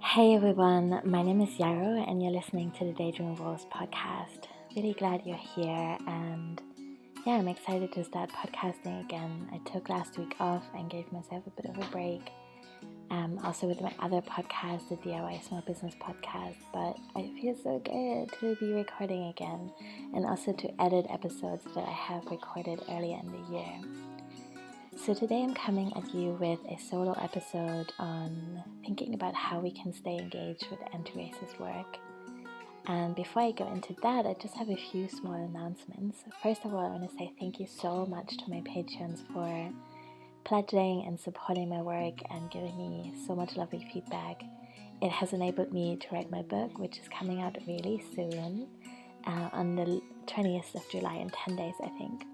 Hey everyone, my name is Yaro and you're listening to the Daydream Walls podcast. Really glad you're here and I'm excited to start podcasting again. I took last week off and gave myself a bit of a break. Also with my other podcast, the DIY Small Business podcast, but I feel so good to be recording again and also to edit episodes that I have recorded earlier in the year. So today I'm coming at you with a solo episode on thinking about how we can stay engaged with anti-racist work. And before I go into that, I just have a few small announcements. First of all, I want to say thank you so much to my patrons for pledging and supporting my work and giving me so much lovely feedback. It has enabled me to write my book, which is coming out really soon, on the 20th of July in 10 days, I think.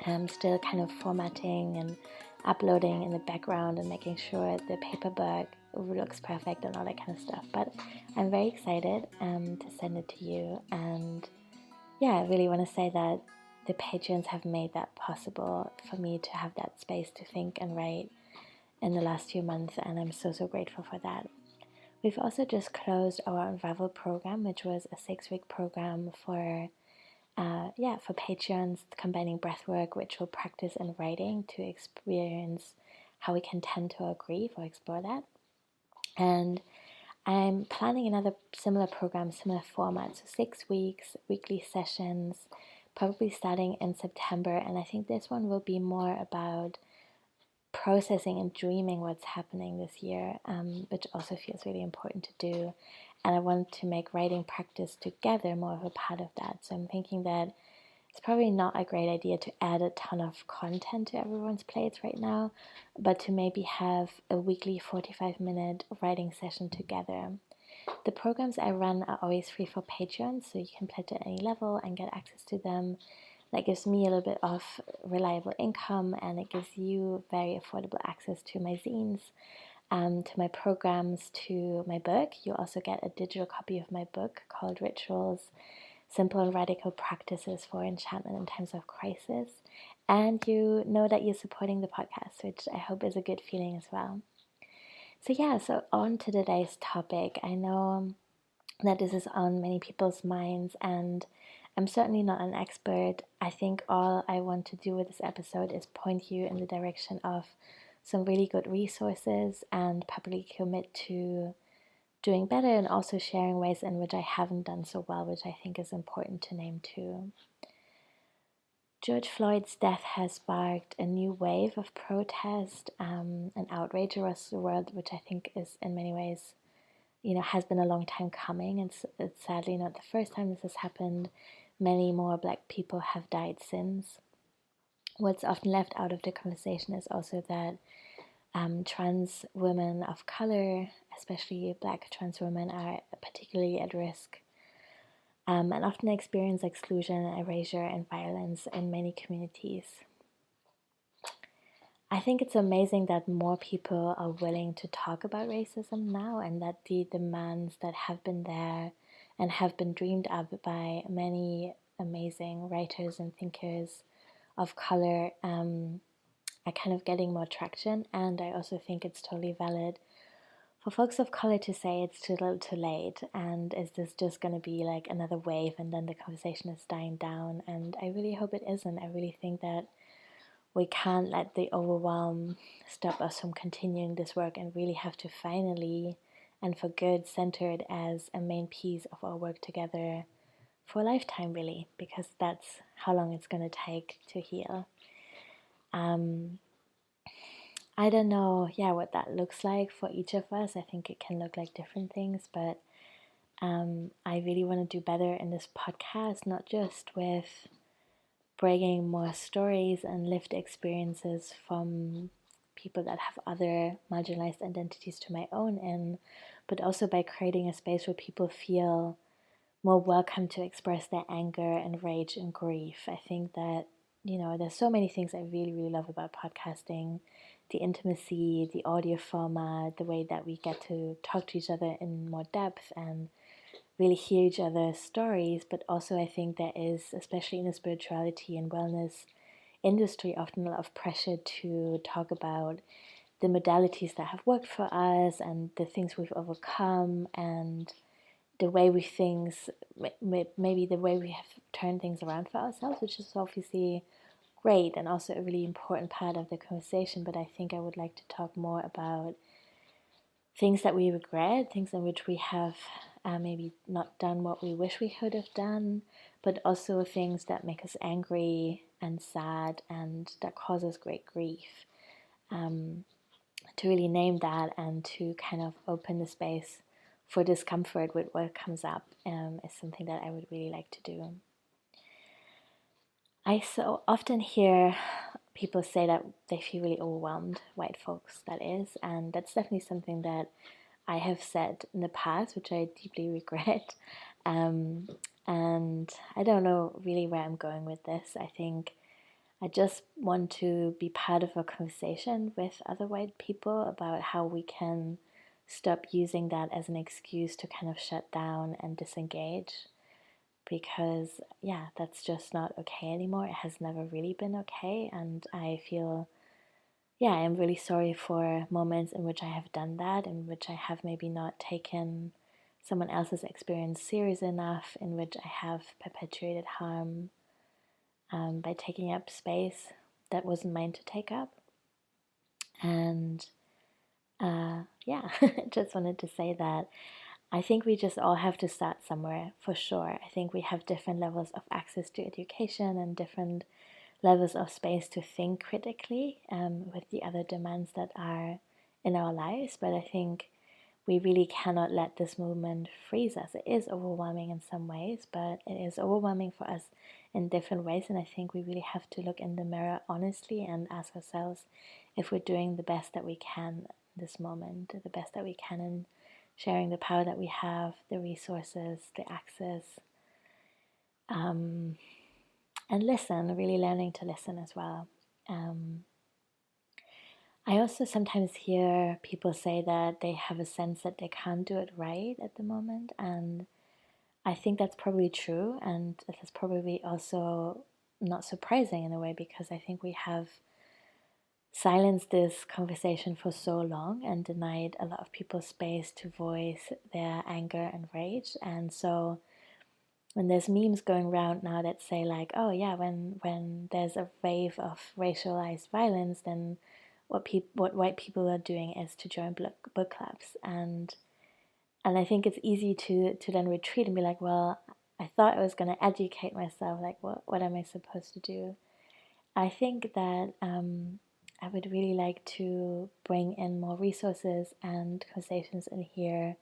I'm still kind of formatting and uploading in the background and making sure the paperback looks perfect and all that kind of stuff. But I'm very excited to send it to you. And I really want to say that the patrons have made that possible for me to have that space to think and write in the last few months. And I'm so grateful for that. We've also just closed our Unravel program, which was a 6-week program for patrons, combining breathwork, ritual practice, and writing to experience how we can tend to our grief or explore that. And I'm planning another similar program, similar format, so 6 weeks, weekly sessions, probably starting in September. And I think this one will be more about processing and dreaming what's happening this year, which also feels really important to do. And I want to make writing practice together more of a part of that. So I'm thinking that it's probably not a great idea to add a ton of content to everyone's plates right now, but to maybe have a weekly 45-minute writing session together. The programs I run are always free for patrons, so you can pledge at any level and get access to them. That gives me a little bit of reliable income, and it gives you very affordable access to my zines, to my programs, to my book. You also get a digital copy of my book called Rituals, Simple and Radical Practices for Enchantment in Times of Crisis. And you know that you're supporting the podcast, which I hope is a good feeling as well. So on to today's topic. I know that this is on many people's minds, and I'm certainly not an expert. I think all I want to do with this episode is point you in the direction of some really good resources and publicly commit to doing better, and also sharing ways in which I haven't done so well, which I think is important to name too. George Floyd's death has sparked a new wave of protest and outrage across the world, which I think is in many ways, has been a long time coming. It's sadly not the first time this has happened. Many more Black people have died since. What's often left out of the conversation is also that trans women of color, especially Black trans women, are particularly at risk and often experience exclusion, erasure, and violence in many communities. I think it's amazing that more people are willing to talk about racism now, and that the demands that have been there and have been dreamed up by many amazing writers and thinkers of color are kind of getting more traction. And I also think it's totally valid for folks of color to say it's too little too late, and is this just going to be like another wave and then the conversation is dying down? And I really hope it isn't. I really think that we can't let the overwhelm stop us from continuing this work, and really have to finally, and for good, center it as a main piece of our work together for a lifetime, really, because that's how long it's going to take to heal. I don't know, what that looks like for each of us. I think it can look like different things, but I really want to do better in this podcast, not just with bringing more stories and lived experiences from people that have other marginalized identities to my own in, but also by creating a space where people feel more welcome to express their anger and rage and grief. I think that, there's so many things I really, really love about podcasting. The intimacy, the audio format, the way that we get to talk to each other in more depth and really hear each other's stories. But also I think there is, especially in the spirituality and wellness industry, often a lot of pressure to talk about the modalities that have worked for us and the things we've overcome and the way we things, maybe the way we have turned things around for ourselves, which is obviously great and also a really important part of the conversation. But I think I would like to talk more about things that we regret, things in which we have maybe not done what we wish we could have done, but also things that make us angry and sad and that cause us great grief. To really name that and to kind of open the space for discomfort with what comes up is something that I would really like to do. I so often hear people say that they feel really overwhelmed, white folks that is, and that's definitely something that I have said in the past, which I deeply regret. And I don't know really where I'm going with this. I think I just want to be part of a conversation with other white people about how we can stop using that as an excuse to kind of shut down and disengage. Because, yeah, that's just not okay anymore. It has never really been okay. And I feel, yeah, I'm really sorry for moments in which I have done that, in which I have maybe not taken someone else's experience serious enough, in which I have perpetuated harm by taking up space that wasn't mine to take up. And yeah, just wanted to say that I think we just all have to start somewhere, for sure. I think we have different levels of access to education and different levels of space to think critically with the other demands that are in our lives. But I think we really cannot let this movement freeze us. It is overwhelming in some ways, but it is overwhelming for us in different ways. And I think we really have to look in the mirror honestly and ask ourselves if we're doing the best that we can in this moment, the best that we can in sharing the power that we have, the resources, the access, and listen, really learning to listen as well. I also sometimes hear people say that they have a sense that they can't do it right at the moment, and I think that's probably true, and that's probably also not surprising in a way, because I think we have silenced this conversation for so long and denied a lot of people space to voice their anger and rage. And so when there's memes going around now that say like, oh yeah, when there's a wave of racialized violence, then what white people are doing is to join book clubs, and I think it's easy to then retreat and be like, well, I thought I was going to educate myself, like what am I supposed to do? I think that I would really like to bring in more resources and conversations in here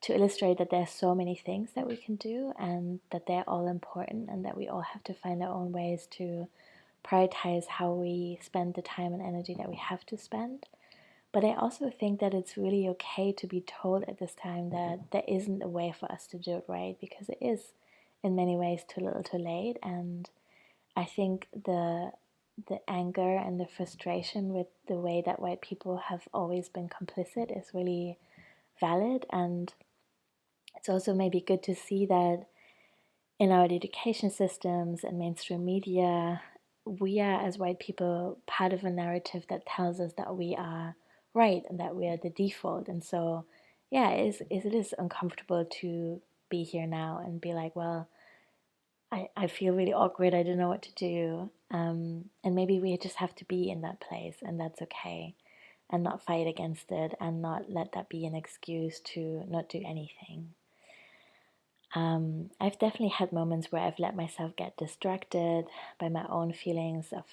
to illustrate that there's so many things that we can do and that they're all important and that we all have to find our own ways to prioritize how we spend the time and energy that we have to spend. But I also think that it's really okay to be told at this time that there isn't a way for us to do it right, because it is in many ways too little too late. And I think the anger and the frustration with the way that white people have always been complicit is really valid. And it's also maybe good to see that in our education systems and mainstream media, we are, as white people, part of a narrative that tells us that we are right and that we are the default. And so, yeah, it is uncomfortable to be here now and be like, well, I feel really awkward. I don't know what to do. And maybe we just have to be in that place, and that's okay. And not fight against it and not let that be an excuse to not do anything. I've definitely had moments where I've let myself get distracted by my own feelings of,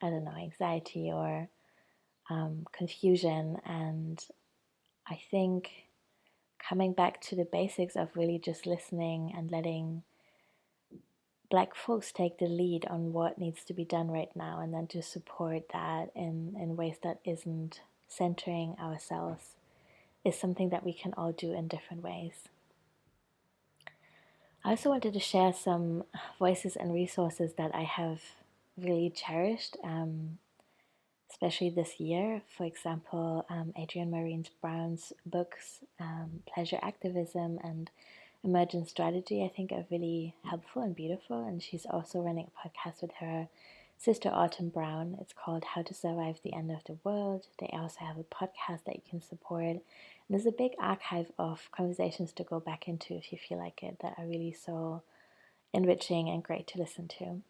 I don't know, anxiety or confusion. And I think coming back to the basics of really just listening and letting Black folks take the lead on what needs to be done right now, and then to support that in ways that isn't centering ourselves, is something that we can all do in different ways. I also wanted to share some voices and resources that I have really cherished, especially this year. For example, Adrienne Marine Brown's books, Pleasure Activism and Emergent Strategy, I think are really helpful and beautiful. And she's also running a podcast with her sister Autumn Brown. It's called How to Survive the End of the World. They also have a podcast that you can support. And there's a big archive of conversations to go back into if you feel like it, that are really so enriching and great to listen to.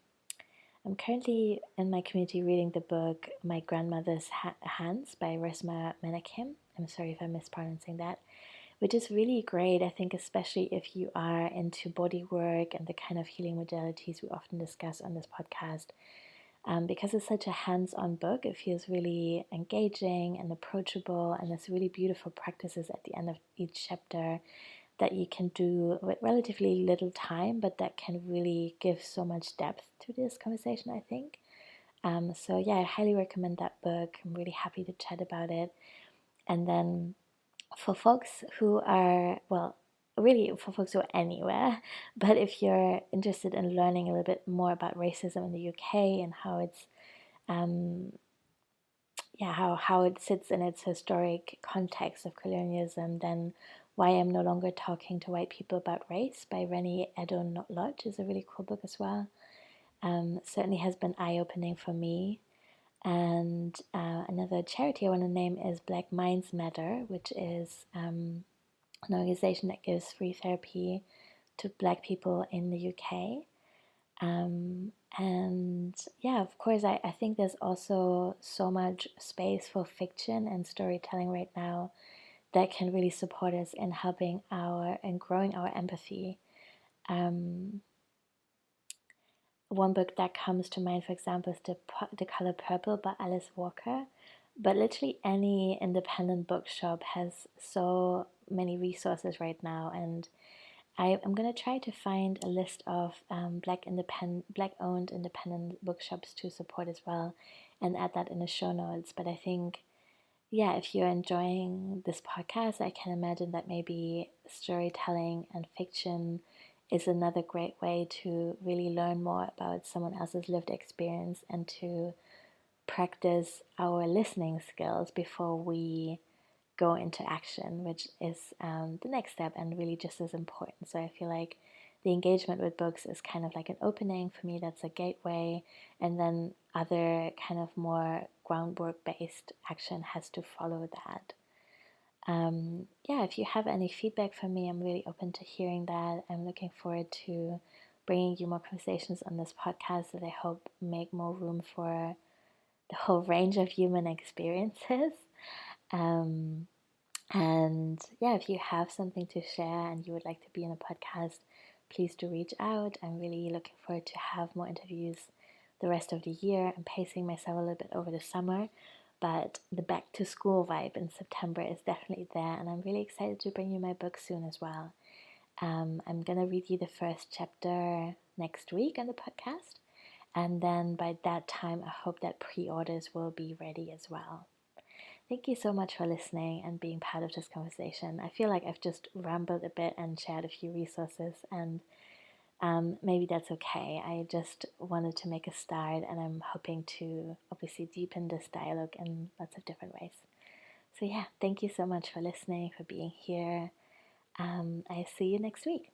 I'm currently in my community reading the book My Grandmother's Hands by Resmaa Menakem. I'm sorry if I'm mispronouncing that, which is really great, I think, especially if you are into body work and the kind of healing modalities we often discuss on this podcast. Because it's such a hands-on book, it feels really engaging and approachable, and there's really beautiful practices at the end of each chapter that you can do with relatively little time, but that can really give so much depth to this conversation, I think. So yeah, I highly recommend that book. I'm really happy to chat about it. And then for folks who are, well, really for folks who are anywhere, but if you're interested in learning a little bit more about racism in the UK and how it's how it sits in its historic context of colonialism, then Why I'm No Longer Talking to White People About Race by Reni Eddo-Lodge is a really cool book as well. Certainly has been eye-opening for me. And another charity I want to name is Black Minds Matter, which is an organization that gives free therapy to Black people in the UK. And yeah, of course, I think there's also so much space for fiction and storytelling right now that can really support us in helping and growing our empathy. One book that comes to mind, for example, is The Color Purple by Alice Walker. But literally any independent bookshop has so many resources right now, and I'm gonna try to find a list of Black-owned independent bookshops to support as well, and add that in the show notes. But I think, yeah, if you're enjoying this podcast, I can imagine that maybe storytelling and fiction is another great way to really learn more about someone else's lived experience and to practice our listening skills before we go into action, which is the next step and really just as important. So I feel like the engagement with books is kind of like an opening for me, that's a gateway, and then other kind of more groundwork based action has to follow that. Yeah, if you have any feedback for me, I'm really open to hearing that. I'm looking forward to bringing you more conversations on this podcast that I hope make more room for the whole range of human experiences. Um, and yeah, if you have something to share and you would like to be in a podcast, please do reach out. I'm really looking forward to have more interviews the rest of the year. I'm pacing myself a little bit over the summer, but the back to school vibe in September is definitely there, and I'm really excited to bring you my book soon as well. I'm gonna read you the first chapter next week on the podcast, and then by that time I hope that pre-orders will be ready as well. Thank you so much for listening and being part of this conversation. I feel like I've just rambled a bit and shared a few resources, and maybe that's okay. I just wanted to make a start, and I'm hoping to obviously deepen this dialogue in lots of different ways. So, yeah, thank you so much for listening, for being here. I see you next week.